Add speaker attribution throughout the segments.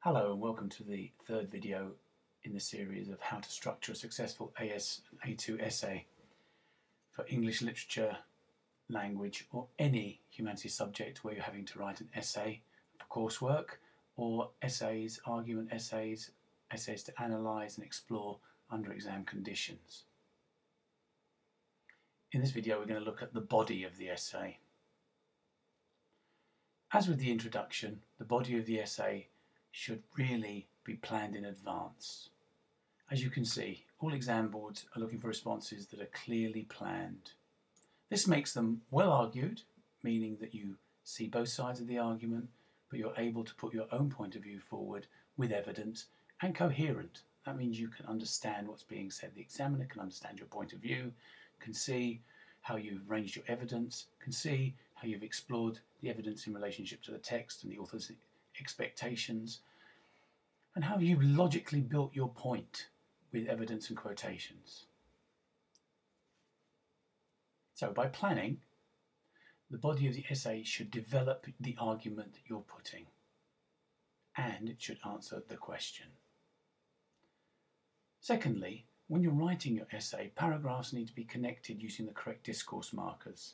Speaker 1: Hello and welcome to the third video in the series of how to structure a successful AS and A2 essay for English literature, language or any humanities subject where you're having to write an essay for coursework or essays, argument essays, essays to analyse and explore under exam conditions. In this video we're going to look at the body of the essay. As with the introduction, the body of the essay should really be planned in advance. As you can see, all exam boards are looking for responses that are clearly planned. This makes them well argued, meaning that you see both sides of the argument, but you're able to put your own point of view forward with evidence, and coherent. That means you can understand what's being said. The examiner can understand your point of view, can see how you've arranged your evidence, can see how you've explored the evidence in relationship to the text and the author's expectations, and how you've logically built your point with evidence and quotations. So by planning, the body of the essay should develop the argument that you're putting, and it should answer the question. Secondly, when you're writing your essay, paragraphs need to be connected using the correct discourse markers.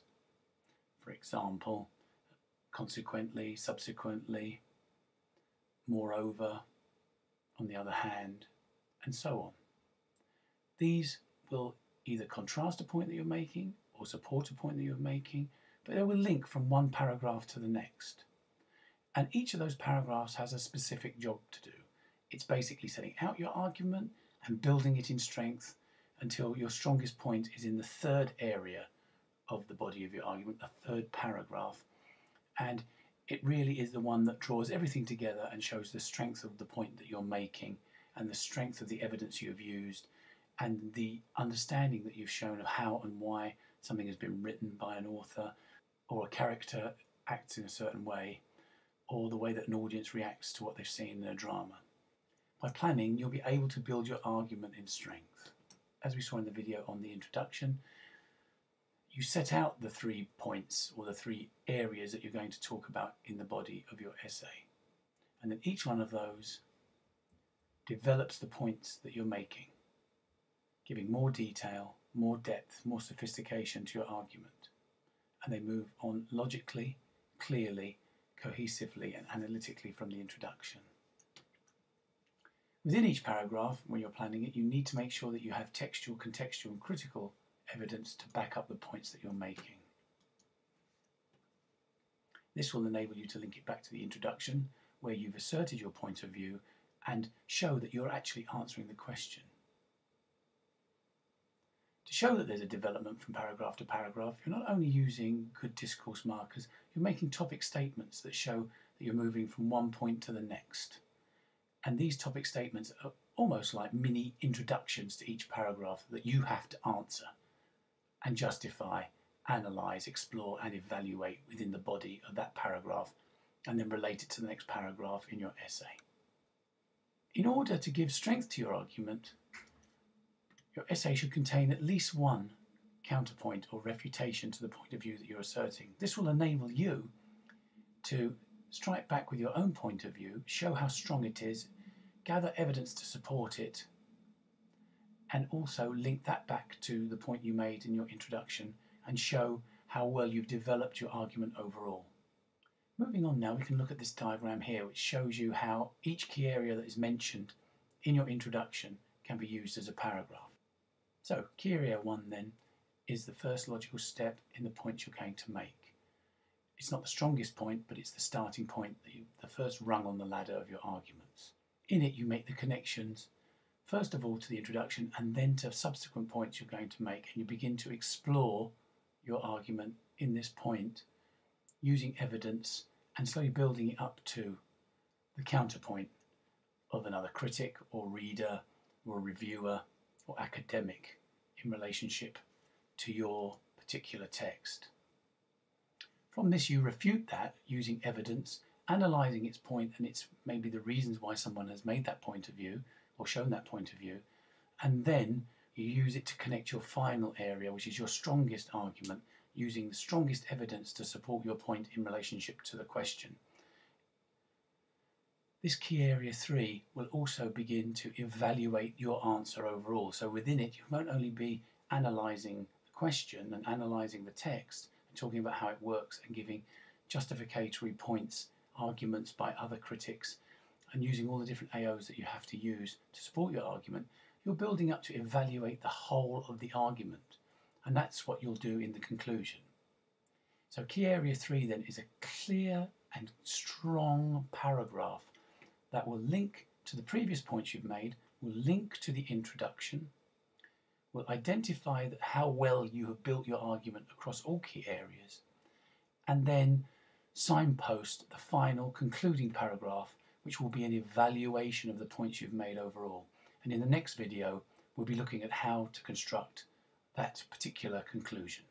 Speaker 1: For example, consequently, subsequently, moreover, on the other hand, and so on. These will either contrast a point that you're making or support a point that you're making, but they will link from one paragraph to the next. And each of those paragraphs has a specific job to do. It's basically setting out your argument and building it in strength until your strongest point is in the third area of the body of your argument, the third paragraph. And it really is the one that draws everything together and shows the strength of the point that you're making and the strength of the evidence you have used and the understanding that you've shown of how and why something has been written by an author, or a character acts in a certain way, or the way that an audience reacts to what they've seen in a drama. By planning, you'll be able to build your argument in strength. As we saw in the video on the introduction, you set out the 3 points or the 3 areas that you're going to talk about in the body of your essay. And then each one of those develops the points that you're making, giving more detail, more depth, more sophistication to your argument. And they move on logically, clearly, cohesively and analytically from the introduction. Within each paragraph, when you're planning it, you need to make sure that you have textual, contextual and critical evidence to back up the points that you're making. This will enable you to link it back to the introduction, where you've asserted your point of view and show that you're actually answering the question. To show that there's a development from paragraph to paragraph, you're not only using good discourse markers, you're making topic statements that show that you're moving from one point to the next. And these topic statements are almost like mini introductions to each paragraph that you have to answer and justify, analyse, explore and evaluate within the body of that paragraph, and then relate it to the next paragraph in your essay. In order to give strength to your argument, your essay should contain at least one counterpoint or refutation to the point of view that you're asserting. This will enable you to strike back with your own point of view, show how strong it is, gather evidence to support it, and also link that back to the point you made in your introduction and show how well you've developed your argument overall. Moving on now, we can look at this diagram here, which shows you how each key area that is mentioned in your introduction can be used as a paragraph. So, key area 1 then is the first logical step in the point you're going to make. It's not the strongest point, but it's the starting point, the first rung on the ladder of your arguments. In it, you make the connections, first of all to the introduction and then to subsequent points you're going to make, and you begin to explore your argument in this point using evidence and slowly building it up to the counterpoint of another critic or reader or reviewer or academic in relationship to your particular text. From this you refute that using evidence, analysing its point and its maybe the reasons why someone has made that point of view or shown that point of view, and then you use it to connect your final area, which is your strongest argument, using the strongest evidence to support your point in relationship to the question. This key area 3 will also begin to evaluate your answer overall. So within it, you won't only be analysing the question and analysing the text and talking about how it works and giving justificatory points, arguments by other critics, and using all the different AOs that you have to use to support your argument. You're building up to evaluate the whole of the argument, and that's what you'll do in the conclusion. So key area 3 then is a clear and strong paragraph that will link to the previous points you've made, will link to the introduction, will identify how well you have built your argument across all key areas, and then signpost the final concluding paragraph, which will be an evaluation of the points you've made overall. And in the next video, we'll be looking at how to construct that particular conclusion.